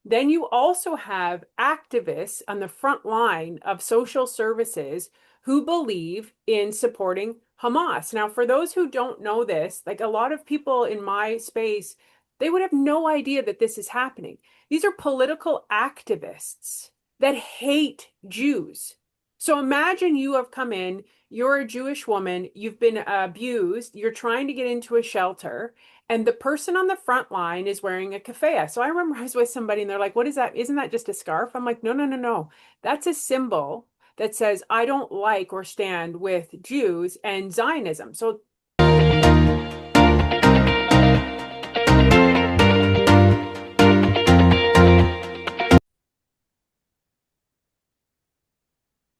Then you also have activists on the front line of social services who believe in supporting Hamas. Now, for those who don't know this, like a lot of people in my space, they would have no idea that this is happening. These are political activists that hate Jews. So imagine you have come in, you're a Jewish woman, you've been abused, you're trying to get into a shelter, and the person on the front line is wearing a keffiyeh. So I remember I was with somebody and they're like, what is that? Isn't that just a scarf? I'm like, no, no, no, no. That's a symbol that says, I don't like or stand with Jews and Zionism. So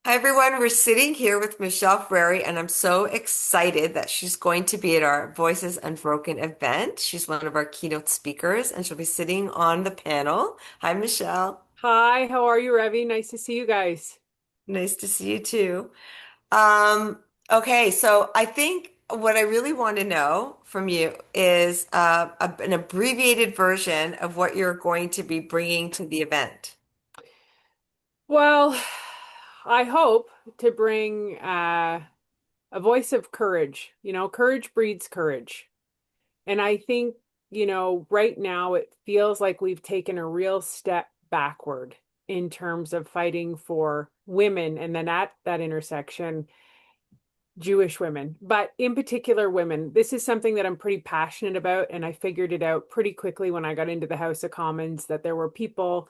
Hi everyone, we're sitting here with Michelle Ferreri, and I'm so excited that she's going to be at our Voices Unbroken event. She's one of our keynote speakers, and she'll be sitting on the panel. Hi, Michelle. hi, how are you, Revi? Nice to see you guys. Nice to see you too. Um, okay, so I think what I really want to know from you is an abbreviated version of what you're going to be bringing to the event. Well, I hope to bring a voice of courage. Courage breeds courage. And I think, right now it feels like we've taken a real step backward in terms of fighting for women. And then at that intersection, Jewish women, but in particular women. This is something that I'm pretty passionate about. And I figured it out pretty quickly when I got into the House of Commons that there were people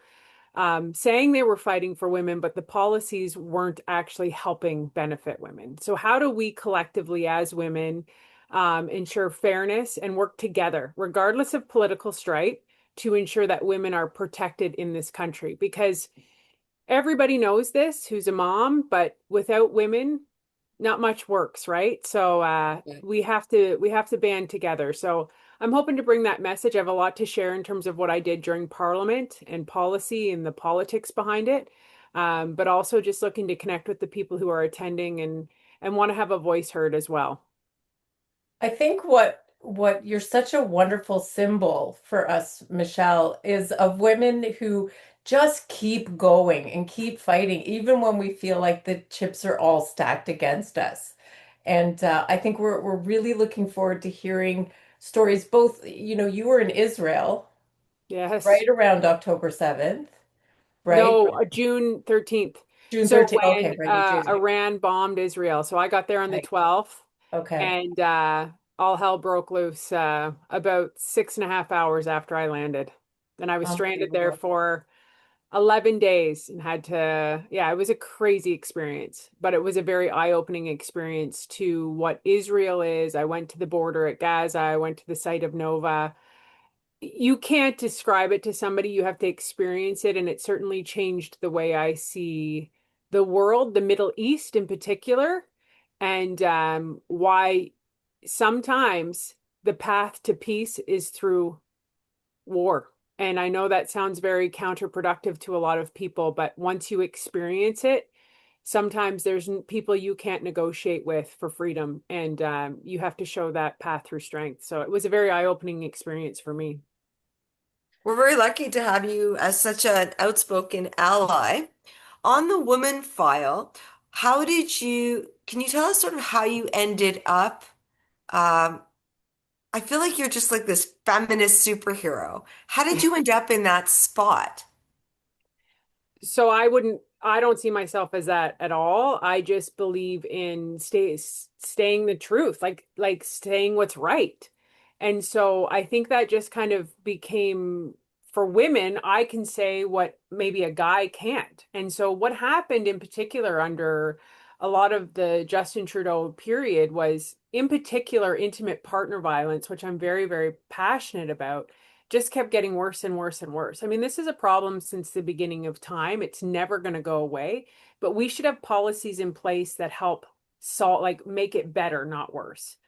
saying they were fighting for women, but the policies weren't actually helping benefit women. So, how do we collectively, as women, ensure fairness and work together, regardless of political stripe, to ensure that women are protected in this country? Because everybody knows this who's a mom, but without women, not much works, right? So we have to band together. So I'm hoping to bring that message. I have a lot to share in terms of what I did during Parliament and policy and the politics behind it, but also just looking to connect with the people who are attending and want to have a voice heard as well. I think what you're such a wonderful symbol for us, Michelle, is of women who just keep going and keep fighting, even when we feel like the chips are all stacked against us. And I think we're really looking forward to hearing stories. Both, you were in Israel Yes. right around October 7th, right? No, June 13th. June So 13th. when Okay, right in June. Iran bombed Israel. So I got there on the Right. 12th Okay. and all hell broke loose about 6.5 hours after I landed. And I was stranded there Unbelievable. for 11 days and had to, yeah, it was a crazy experience, but it was a very eye-opening experience to what Israel is. I went to the border at Gaza, I went to the site of Nova. You can't describe it to somebody, you have to experience it. And it certainly changed the way I see the world, the Middle East in particular, and why sometimes the path to peace is through war. And I know that sounds very counterproductive to a lot of people, but once you experience it, sometimes there's people you can't negotiate with for freedom, and you have to show that path through strength. So it was a very eye-opening experience for me. We're very lucky to have you as such an outspoken ally. On the woman file, can you tell us sort of how you ended up? Um, I feel like you're just like this feminist superhero. How did you end up in that spot? So I don't see myself as that at all. I just believe in staying the truth, like staying what's right. And so I think that just kind of became, for women, I can say what maybe a guy can't. And so what happened in particular under a lot of the Justin Trudeau period was, in particular, intimate partner violence, which I'm very, very passionate about, just kept getting worse and worse and worse. I mean, this is a problem since the beginning of time. It's never going to go away, but we should have policies in place that help solve, like make it better, not worse.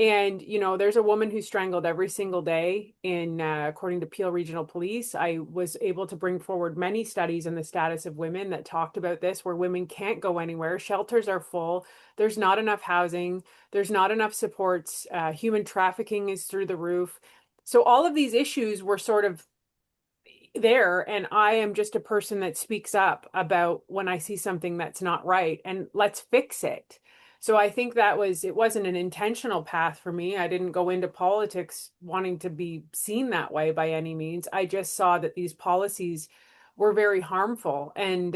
And, there's a woman who's strangled every single day according to Peel Regional Police. I was able to bring forward many studies on the status of women that talked about this, where women can't go anywhere. Shelters are full. There's not enough housing. There's not enough supports. Human trafficking is through the roof. So all of these issues were sort of there, and I am just a person that speaks up about when I see something that's not right, and let's fix it. So I think it wasn't an intentional path for me. I didn't go into politics wanting to be seen that way by any means. I just saw that these policies were very harmful, and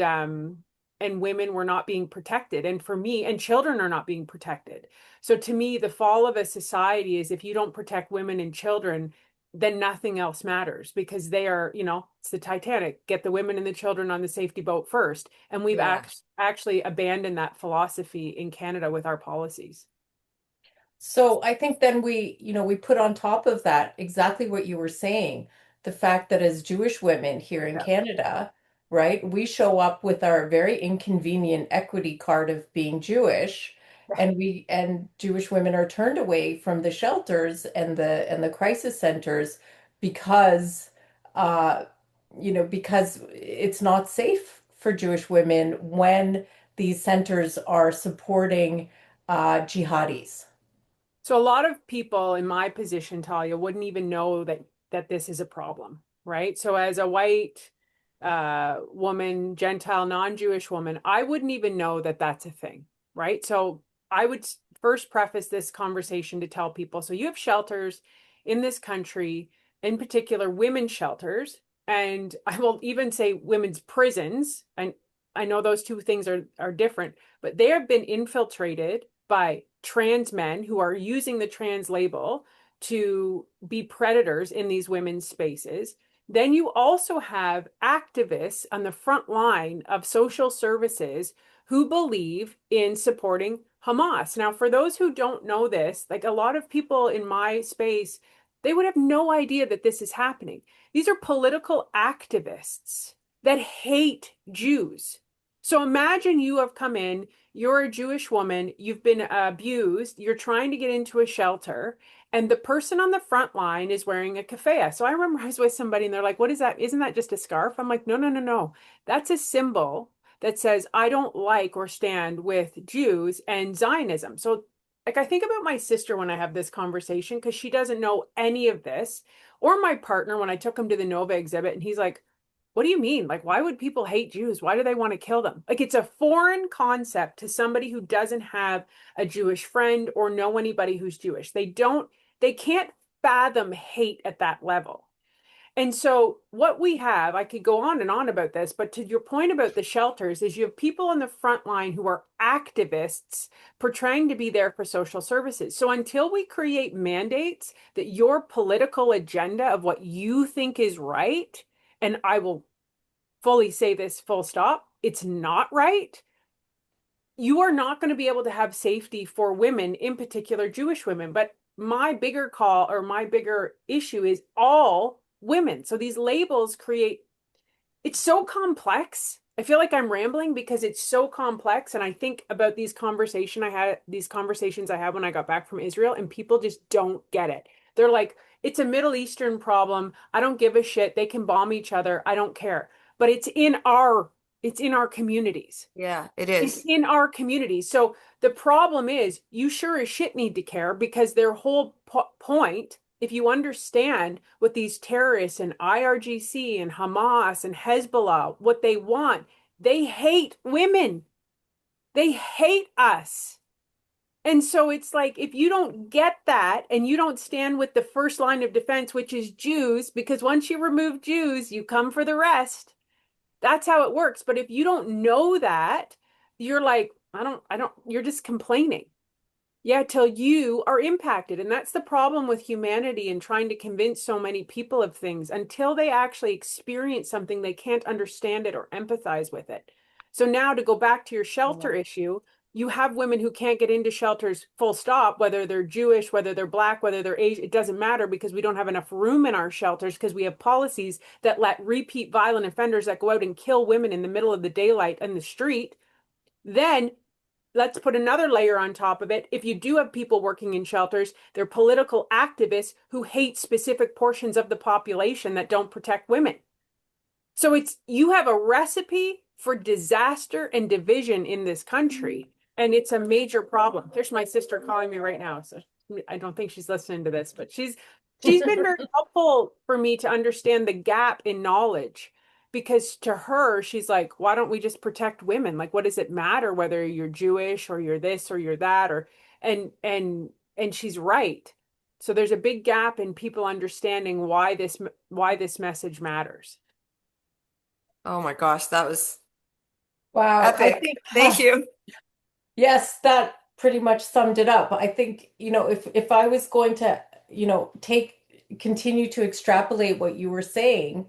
women were not being protected. And for me, and children are not being protected. So to me, the fall of a society is if you don't protect women and children, then nothing else matters because they are, it's the Titanic. Get the women and the children on the safety boat first. And we've Yeah. actually abandoned that philosophy in Canada with our policies. So I think then we put on top of that exactly what you were saying, the fact that as Jewish women here in Yeah. Canada, right, we show up with our very inconvenient equity card of being Jewish, and Jewish women are turned away from the shelters and the crisis centers because uh because it's not safe for Jewish women when these centers are supporting jihadis. So a lot of people in my position, Talia, wouldn't even know that this is a problem, right? So as a white woman, Gentile, non-Jewish woman, I wouldn't even know that that's a thing, right? So I would first preface this conversation to tell people, so you have shelters in this country, in particular women's shelters, and I will even say women's prisons. And I know those two things are different, but they have been infiltrated by trans men who are using the trans label to be predators in these women's spaces. Then you also have activists on the front line of social services who believe in supporting Hamas. Now, for those who don't know this, like a lot of people in my space, they would have no idea that this is happening. These are political activists that hate Jews. So imagine you have come in, you're a Jewish woman, you've been abused, you're trying to get into a shelter, and the person on the front line is wearing a keffiyeh. So I remember I was with somebody and they're like, "What is that? Isn't that just a scarf?" I'm like, "No, no, no, no. That's a symbol that says I don't like or stand with Jews and Zionism." So like I think about my sister when I have this conversation because she doesn't know any of this, or my partner when I took him to the Nova exhibit and he's like, "What do you mean? Like, why would people hate Jews? Why do they want to kill them?" Like, it's a foreign concept to somebody who doesn't have a Jewish friend or know anybody who's Jewish. They can't fathom hate at that level. And so, what we have, I could go on and on about this, but to your point about the shelters, is you have people on the front line who are activists portraying to be there for social services. So, until we create mandates that your political agenda of what you think is right, and I will fully say this full stop, it's not right. You are not going to be able to have safety for women, in particular Jewish women. But my bigger call or my bigger issue is all women. So these labels create, it's so complex. I feel like I'm rambling because it's so complex. And I think about these conversations I had when I got back from Israel, and people just don't get it. They're like, it's a Middle Eastern problem. I don't give a shit. They can bomb each other. I don't care. But it's in our communities. Yeah, it It's is. in our communities. So the problem is you sure as shit need to care because their whole point, if you understand what these terrorists and IRGC and Hamas and Hezbollah, what they want, they hate women. They hate us. And so it's like if you don't get that and you don't stand with the first line of defense, which is Jews, because once you remove Jews, you come for the rest. That's how it works. But if you don't know that, you're like, you're just complaining. Yeah, till you are impacted. And that's the problem with humanity and trying to convince so many people of things. Until they actually experience something, they can't understand it or empathize with it. So now to go back to your shelter Yeah. issue, you have women who can't get into shelters full stop, whether they're Jewish, whether they're Black, whether they're Asian, it doesn't matter because we don't have enough room in our shelters because we have policies that let repeat violent offenders that go out and kill women in the middle of the daylight in the street. Then let's put another layer on top of it. If you do have people working in shelters, they're political activists who hate specific portions of the population that don't protect women. So you have a recipe for disaster and division in this country, and it's a major problem. There's my sister calling me right now, so I don't think she's listening to this, but she's been very helpful for me to understand the gap in knowledge because to her, she's like, why don't we just protect women? Like, what does it matter whether you're Jewish or you're this or you're that or and she's right. So there's a big gap in people understanding why this message matters. Oh my gosh, that was Wow, I epic. think, Thank you. yes, that pretty much summed it up. I think, if I was going to, take continue to extrapolate what you were saying,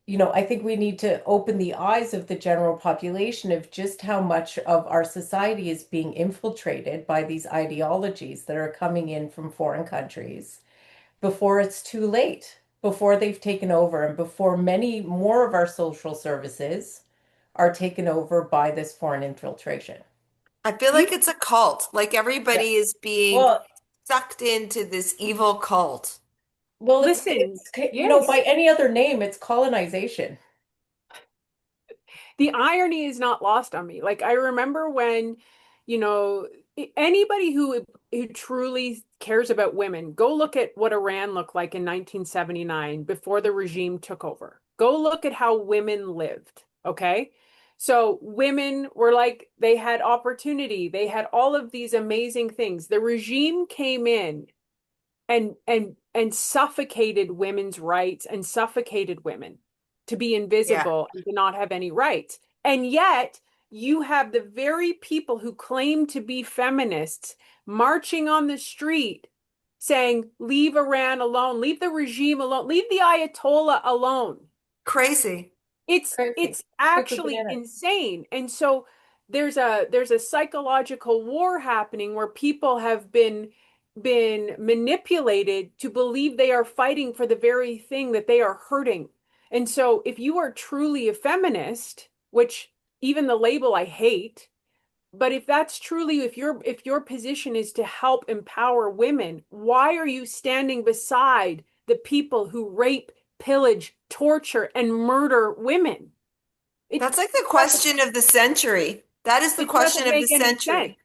I think we need to open the eyes of the general population of just how much of our society is being infiltrated by these ideologies that are coming in from foreign countries before it's too late, before they've taken over, and before many more of our social services are taken over by this foreign infiltration. I feel like it's a cult. Like Yeah. everybody is being Well, sucked into this evil cult. well, Listen, it's by yes. any other name, it's colonization. The irony is not lost on me. Like I remember when, you know, anybody who truly cares about women, go look at what Iran looked like in 1979 before the regime took over. Go look at how women lived, okay? So women were like they had opportunity, they had all of these amazing things. The regime came in and suffocated women's rights and suffocated women to be Yeah, invisible and to not have any rights. And yet you have the very people who claim to be feminists marching on the street saying, leave Iran alone, leave the regime alone, leave the Ayatollah alone. crazy. Crazy. It's Quickly actually bananas. insane. And so there's a psychological war happening where people have been manipulated to believe they are fighting for the very thing that they are hurting. And so if you are truly a feminist, which even the label I hate, but if that's truly if your position is to help empower women, why are you standing beside the people who rape, pillage, torture, and murder women? It That's like the doesn't question of the century. That is the it question doesn't of the make any sense. century.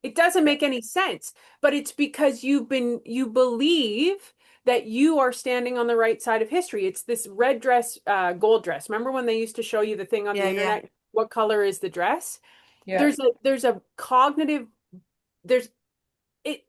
It doesn't Yeah. make any sense, but it's because you believe that you are standing on the right side of history. It's this red dress, gold dress. Remember when they used to show you the thing on the Yeah, yeah. internet? What color is the dress? Yeah. There's a cognitive there's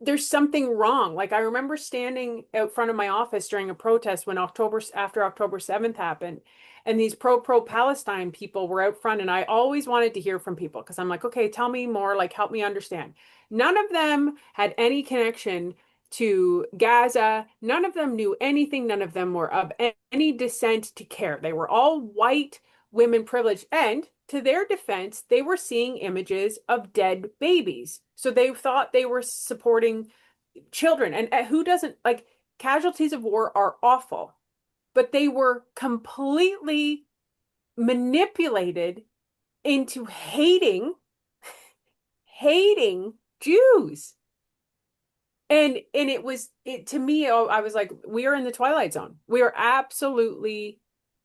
there's something wrong. Like I remember standing out front of my office during a protest when after October 7th happened, and these pro Palestine people were out front, and I always wanted to hear from people because I'm like, okay, tell me more, like help me understand. None of them had any connection to Gaza. None of them knew anything. None of them were of any descent to care. They were all white women privileged. And to their defense, they were seeing images of dead babies. So they thought they were supporting children. And who doesn't like casualties of war are awful, but they were completely manipulated into hating Jews. And it was it to me, oh, I was like, we are in the twilight zone. We are absolutely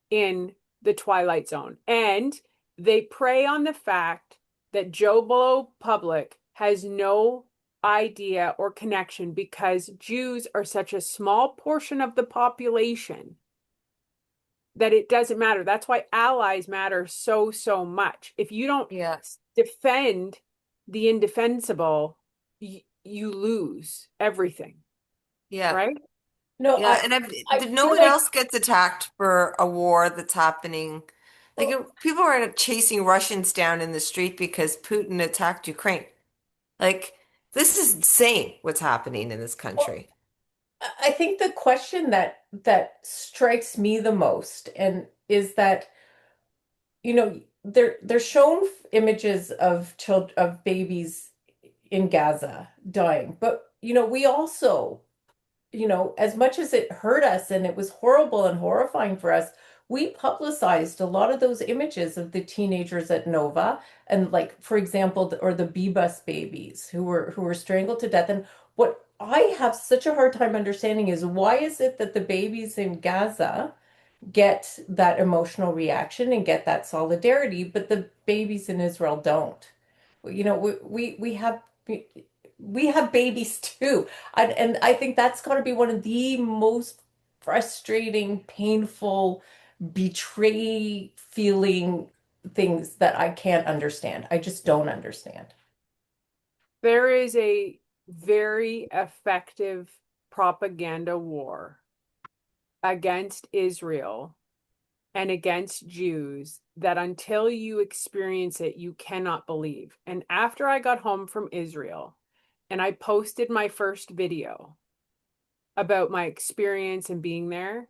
in the Twilight Zone. And they prey on the fact that Joe Blow public has no idea or connection because Jews are such a small portion of the population that it doesn't matter. That's why allies matter so, so much. If you don't Yeah, defend the indefensible, you lose everything, yeah. right? No, Yeah, and I no feel one like else gets attacked for a war that's happening. Like well, people are chasing Russians down in the street because Putin attacked Ukraine. Like this is insane what's happening in this well, country. I think the question that strikes me the most and is that, they're shown images of children of babies in Gaza dying, but we also, as much as it hurt us and it was horrible and horrifying for us, we publicized a lot of those images of the teenagers at Nova and, like, for example, or the B-bus babies who were strangled to death. And what I have such a hard time understanding is why is it that the babies in Gaza get that emotional reaction and get that solidarity, but the babies in Israel don't? We have we have babies too. And I think that's got to be one of the most frustrating, painful, betray feeling things that I can't understand. I just don't understand. There is a very effective propaganda war against Israel and against Jews that until you experience it, you cannot believe. And after I got home from Israel and I posted my first video about my experience and being there,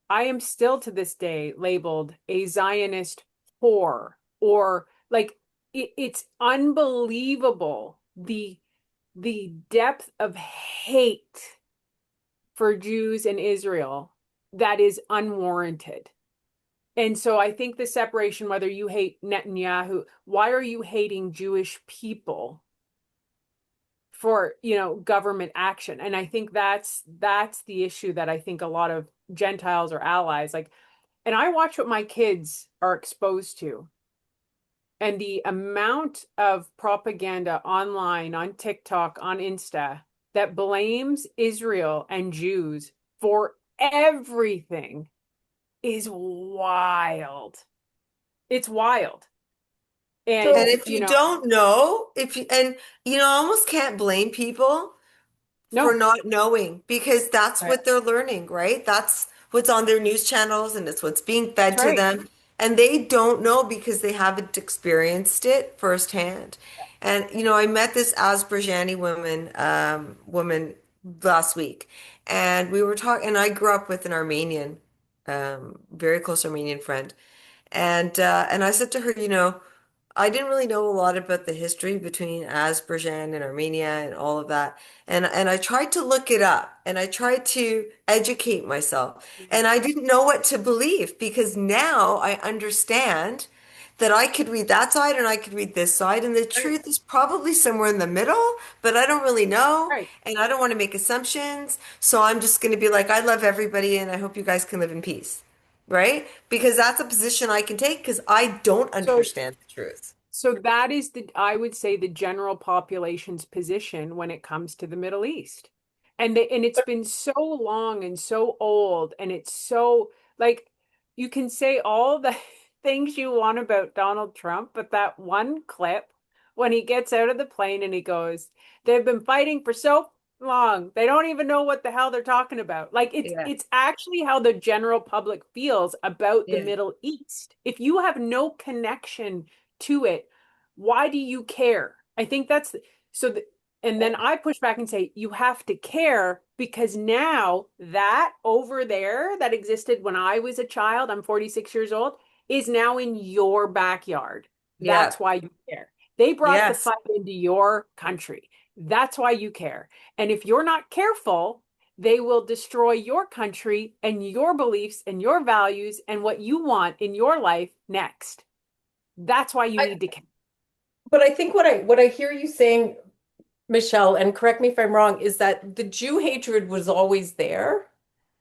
I am still to this day labeled a Zionist whore, or like it's unbelievable the depth of hate for Jews in Israel that is unwarranted. And so I think the separation, whether you hate Netanyahu, why are you hating Jewish people for, government action? And I think that's the issue that I think a lot of Gentiles or allies like, and I watch what my kids are exposed to. And the amount of propaganda online, on TikTok, on Insta, that blames Israel and Jews for everything is wild. It's wild. And And, So, if you don't know, if you and you know, almost can't blame people for no, not knowing because that's right. what they're learning, right? That's what's on their news channels and it's what's being that's fed to right. them. And they don't know because they haven't experienced it firsthand. And I met this Azerbaijani woman last week, and we were talking. And I grew up with an Armenian, very close Armenian friend, and I said to her, I didn't really know a lot about the history between Azerbaijan and Armenia and all of that. And I tried to look it up and I tried to educate myself. And I didn't know what to believe because now I understand that I could read that side and I could read this side. And the Right, truth is probably somewhere in the middle, but I don't really know. right. And I don't want to make assumptions. So I'm just going to be like, I love everybody and I hope you guys can live in peace. Right? Because that's a position I can take because I don't So understand the truth. So that is I would say, the general population's position when it comes to the Middle East. And it's been so long and so old, and it's so like you can say all the things you want about Donald Trump, but that one clip when he gets out of the plane and he goes, "They've been fighting for so long. They don't even know what the hell they're talking about." Like Yeah. it's actually how the general public feels about the Yeah. Middle East. If you have no connection to it, why do you care? I think so and then I push back and say you have to care because now that over there that existed when I was a child, I'm 46 years old, is now in your backyard. Yeah. That's why you care. They brought the Yes. fight into your country. That's why you care. And if you're not careful, they will destroy your country and your beliefs and your values and what you want in your life next. That's why you I, need to care. but I think what I hear you saying, Michelle, and correct me if I'm wrong, is that the Jew hatred was always there.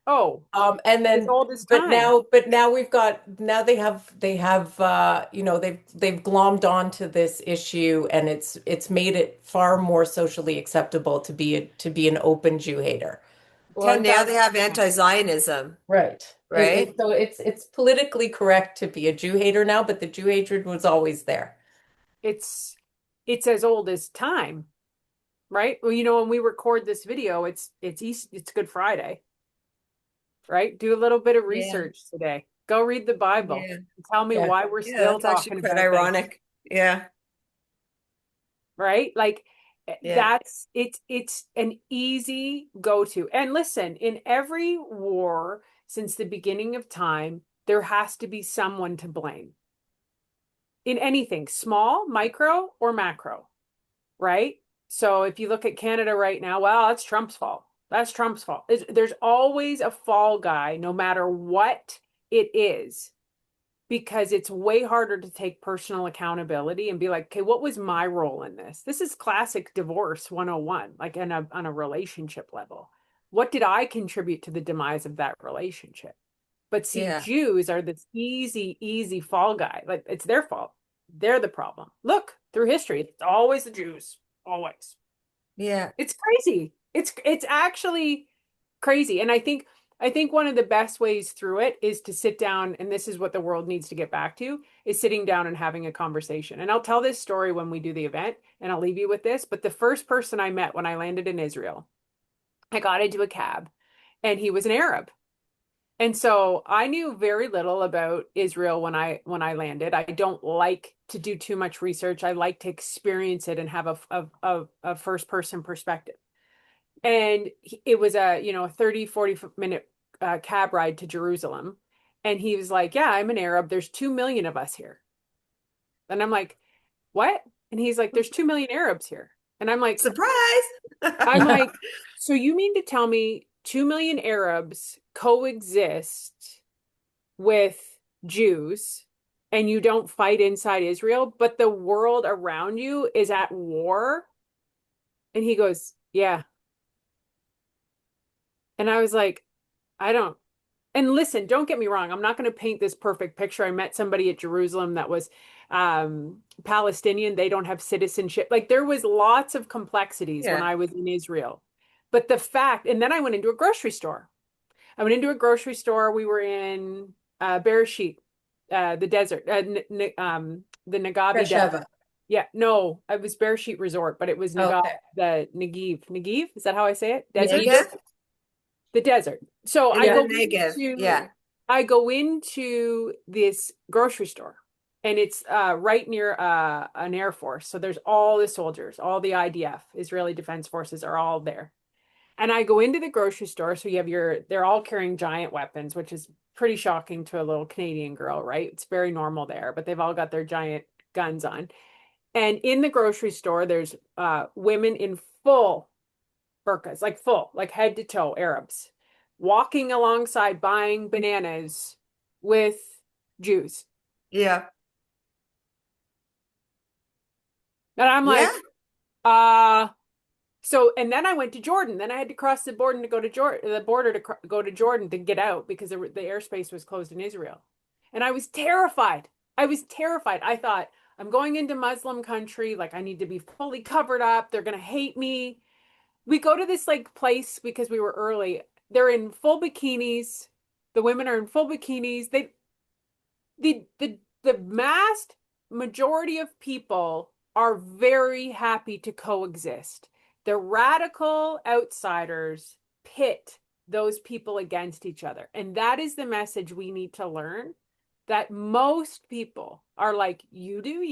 Oh, And as then old as time. but now now they have they've glommed onto this issue and it's made it far more socially acceptable to be an open Jew hater. Well, now they have 10,000%. Right. anti-Zionism, Right. right? So it's politically correct to be a Jew hater now, but the Jew hatred was always there. It's it's as old as time, right? Well, when we record this video, it's Good Friday, right? Do a little bit of Yeah. research today. Go read the Bible Yeah. and tell me Yeah. why we're Yeah, still that's actually talking quite about Thanksgiving, ironic. Yeah. right? Like Yeah. it's an easy go-to. And listen, in every war since the beginning of time, there has to be someone to blame in anything, small, micro, or macro, right? So if you look at Canada right now, well, that's Trump's fault. That's Trump's fault. There's always a fall guy, no matter what it is, because it's way harder to take personal accountability and be like, okay, what was my role in this? This is classic divorce 101, like on a relationship level. What did I contribute to the demise of that relationship? But see, Yeah. Jews are this easy fall guy. Like it's their fault. They're the problem. Look, through history, it's always the Jews. Always. Yeah. It's crazy. It's actually crazy. And I think one of the best ways through it is to sit down, and this is what the world needs to get back to, is sitting down and having a conversation. And I'll tell this story when we do the event, and I'll leave you with this. But the first person I met when I landed in Israel, I got into a cab, and he was an Arab. And so I knew very little about Israel when I landed. I don't like to do too much research. I like to experience it and have a first person perspective. And it was a 30-40 minute cab ride to Jerusalem. And he was like, "Yeah, I'm an Arab. There's 2 million of us here." And I'm like, "What?" And he's like, "There's 2 million Arabs here." And I'm like, Surprise. I'm like, "So you mean to tell me 2 million Arabs coexist with Jews and you don't fight inside Israel, but the world around you is at war?" And he goes, "Yeah." And I was like, I don't. And listen, don't get me wrong. I'm not going to paint this perfect picture. I met somebody at Jerusalem that was Palestinian. They don't have citizenship. Like there was lots of complexities when Yeah. I was in Israel. But the fact, and then I went into a grocery store. I went into a grocery store. We were in Bereshit, the desert, the Negavi Desert. Beersheba. Yeah, no, it was Bereshit Resort, but it was Okay. the Negev. Negev, is that how I say it? Desert? Negative Negus? The desert. So in Yeah. the negative. Yeah. I go into this grocery store and it's right near an Air Force. So there's all the soldiers, all the IDF, Israeli Defense Forces are all there. And I go into the grocery store. So you have they're all carrying giant weapons, which is pretty shocking to a little Canadian girl, right? It's very normal there, but they've all got their giant guns on. And in the grocery store, there's women in full burqas, like full, like head to toe Arabs, walking alongside buying bananas with Jews. Yeah. And I'm Yeah. like, so, and then I went to Jordan. Then I had to cross the border to go to Jordan, the border to go to Jordan to get out because the airspace was closed in Israel. And I was terrified. I was terrified. I thought, I'm going into Muslim country. Like, I need to be fully covered up. They're going to hate me. We go to this like place because we were early. They're in full bikinis. The women are in full bikinis. The vast majority of people are very happy to coexist. The radical outsiders pit those people against each other. And that is the message we need to learn, that most people are like, you do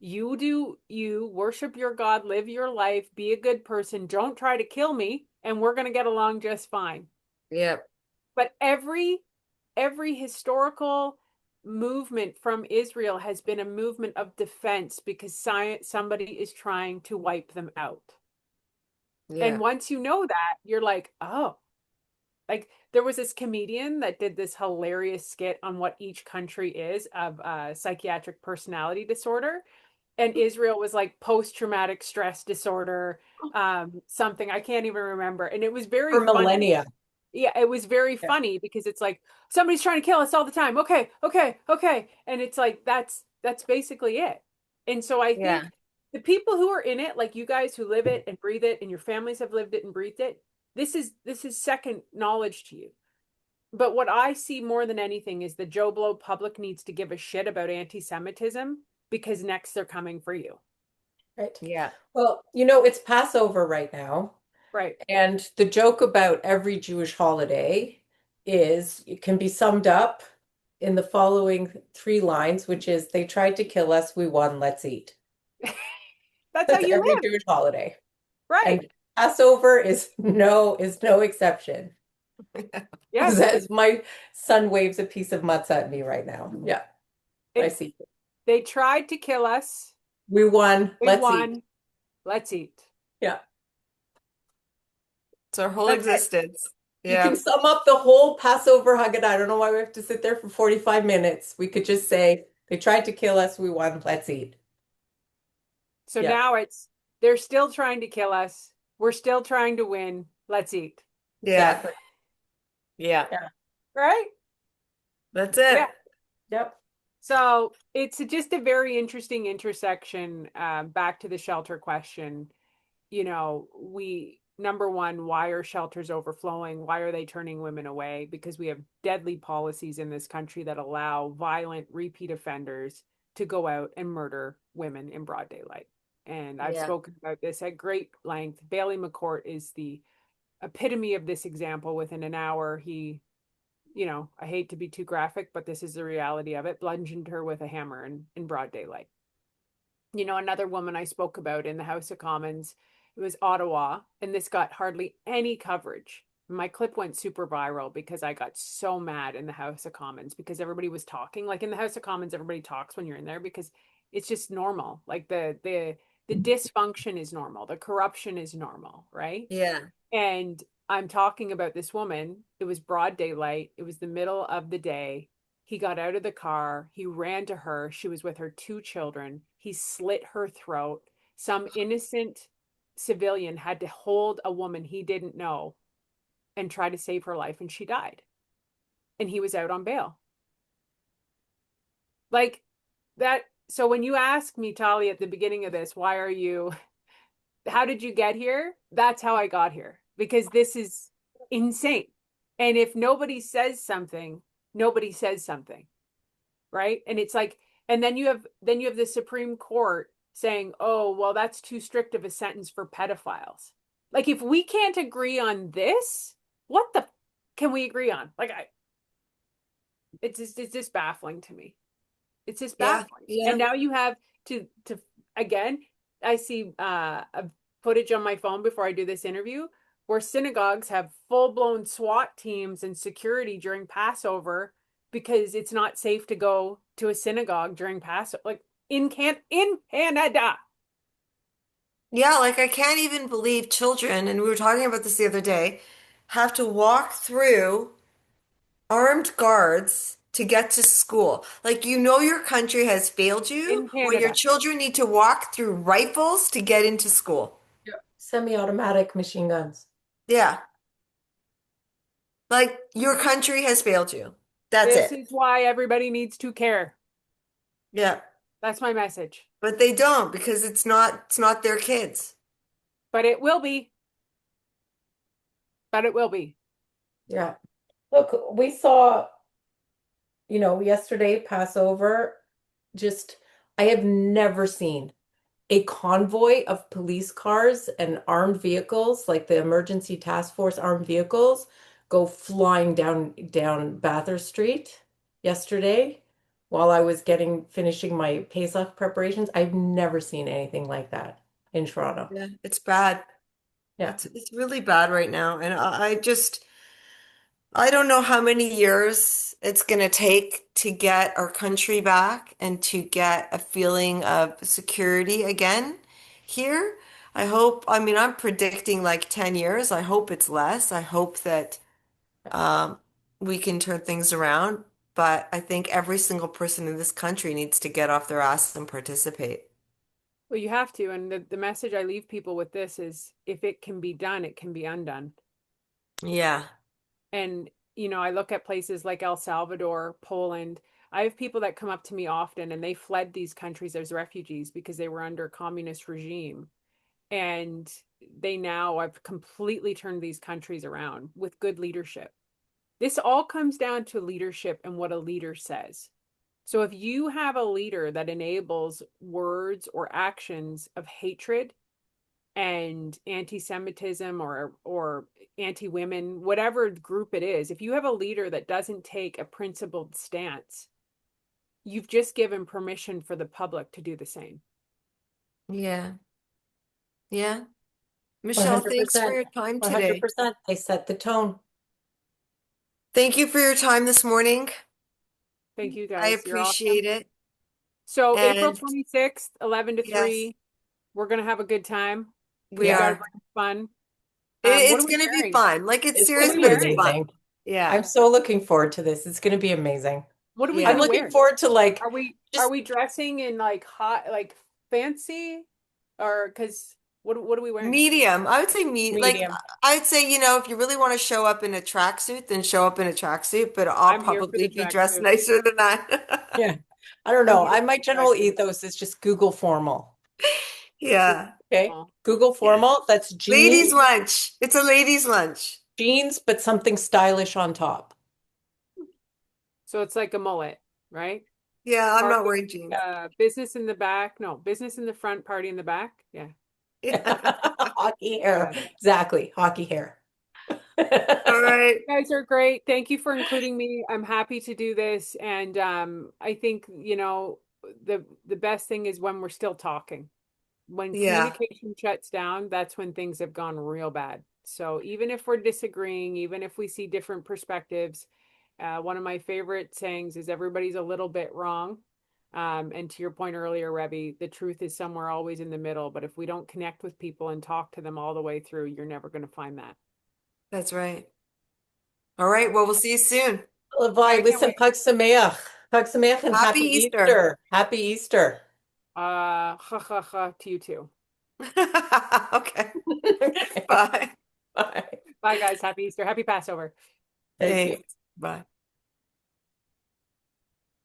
you worship your God, live your life, be a good person, don't try to kill me, and we're going to get along just fine. Yeah. But every historical movement from Israel has been a movement of defense because somebody is trying to wipe them out. And Yeah. once you know that, you're like, oh, like there was this comedian that did this hilarious skit on what each country is of psychiatric personality disorder. And Israel was like post-traumatic stress disorder, something I can't even remember. And it was very For funny. millennia. Yeah, it was very Yeah. funny because it's like somebody's trying to kill us all the time. Okay, okay, okay. And it's like that's basically it. And so I Yeah. think the people who are in it, like you guys who live it and breathe it, and your families have lived it and breathed it, this is second knowledge to you. But what I see more than anything is the Joe Blow public needs to give a shit about anti-Semitism because next they're coming for you. Right. Yeah. Well, it's Passover right now. Right. And the joke about every Jewish holiday is it can be summed up in the following three lines, which is they tried to kill us, we won, let's eat. That's how That's you every live. Jewish holiday. Right. And Passover is no exception. Yes. As my son waves a piece of matzah at me right now. Yeah, I It's see. they tried to kill us. We won. We Let's eat. won. Let's eat. Yeah. It's our whole That's it. existence. You can Yeah. sum up the whole Passover Haggadah. I don't know why we have to sit there for 45 minutes. We could just say, they tried to kill us, we won, let's eat. So Yeah, now they're still trying to kill us. We're still trying to win. Let's eat. Yeah. exactly. Yeah. Yeah. Right? That's Yeah. it. Yep. So it's just a very interesting intersection, back to the shelter question. number one, why are shelters overflowing? Why are they turning women away? Because we have deadly policies in this country that allow violent repeat offenders to go out and murder women in broad daylight. And I've Yeah. spoken about this at great length. Bailey McCourt is the epitome of this example. Within an hour, I hate to be too graphic, but this is the reality of it, bludgeoned her with a hammer in broad daylight. Another woman I spoke about in the House of Commons, it was Ottawa, and this got hardly any coverage. My clip went super viral because I got so mad in the House of Commons because everybody was talking. Like in the House of Commons, everybody talks when you're in there because it's just normal. Like the dysfunction is normal, the corruption is normal, right? Yeah. And I'm talking about this woman. It was broad daylight. It was the middle of the day. He got out of the car. He ran to her. She was with her two children. He slit her throat. Some innocent civilian had to hold a woman he didn't know and try to save her life, and she died. And he was out on bail. Like that. So when you ask me, Talia, at the beginning of this, how did you get here? That's how I got here because this is insane. And if nobody says something, nobody says something, right? And it's like, and then you have the Supreme Court saying, "Oh, well, that's too strict of a sentence for pedophiles." Like, if we can't agree on this, what the can we agree on? Like, it's just baffling to me. It's just Yeah. baffling. And Yeah. now you have to again, I see a footage on my phone before I do this interview where synagogues have full-blown SWAT teams and security during Passover because it's not safe to go to a synagogue during Passover. Like in Canada. Yeah, like I can't even believe children, and we were talking about this the other day, have to walk through armed guards to get to school. Like you know your country has failed you In when your Canada. children need to walk through rifles to get into school. Yeah. Semi-automatic machine guns. Yeah. Like your country has failed you. That's This it. is why everybody needs to care. Yeah. That's my message. But they don't because it's not their kids. But it will be. But it will be. Yeah. Look, we saw, yesterday, Passover, just, I have never seen a convoy of police cars and armed vehicles, like the emergency task force armed vehicles, go flying down Bathurst Street yesterday while I was finishing my Pesach preparations. I've never seen anything like that in Toronto. Yeah, it's bad. Yeah. It's really bad right now. And I don't know how many years it's going to take to get our country back and to get a feeling of security again here. I mean, I'm predicting like 10 years. I hope it's less. I hope that um, we can turn things around. But I think every single person in this country needs to get off their ass and participate. Well, you have to. And the message I leave people with this is if it can be done, it can be undone. Yeah. And, I look at places like El Salvador, Poland. I have people that come up to me often and they fled these countries as refugees because they were under a communist regime. And they now have completely turned these countries around with good leadership. This all comes down to leadership and what a leader says. So if you have a leader that enables words or actions of hatred and anti-Semitism or anti-women, whatever group it is, if you have a leader that doesn't take a principled stance, you've just given permission for the public to do the same. Yeah. Yeah. Michelle, thanks for 100%. your time today. 100%. They set the tone. Thank you for your time this morning. Thank you I guys. You're awesome. appreciate it. So April And 26th, 11 to yes, 3, we're going to have a good time. we We got to are. bring fun. What It's are we going to be wearing? fun. Like it's It's What going are serious, to we be but it's wearing? fun. amazing. Yeah. I'm so looking forward to this. It's going to be amazing. What are we I'm Yeah. gonna looking wear? forward to like Are just we dressing in like hot, like fancy, or because what are we wearing? Medium. I would say medium. I'd say, if you really want to show up in a tracksuit, then show up in a tracksuit, but I'll I'm here for probably the be dressed tracksuit. nicer than that. Yeah. I don't I'm know. here My for the general tracksuit. ethos is just Google formal. Yeah. Okay. Formal. Google Yes. formal. That's Ladies' lunch. It's a ladies' lunch. jeans, but something stylish on top. So it's like a mullet, right? Yeah, I'm not Party, wearing jeans. business in the back. No, business in the front, party in the back. Yeah, Yeah. Hockey I hair. got that. Exactly. Hockey hair. All right. You guys are great. Thank you for including me. I'm happy to do this, and I think the best thing is when we're still talking. When Yeah, communication shuts down, that's when things have gone real bad. So even if we're disagreeing, even if we see different perspectives, one of my favorite sayings is everybody's a little bit wrong. And to your point earlier, Revi, the truth is somewhere always in the middle. But if we don't connect with people and talk to them all the way through, you're never going to find that. that's right. All right. Well, we'll see you soon. All Levi, right, I can't listen, wait. Pag Sameach. Pag Sameach and Happy happy Easter. Easter. Happy Easter. Ha ha ha to you too. Okay. Okay. Bye. Bye. Bye, guys. Happy Easter. Happy Passover. Thank you. Thanks. Bye.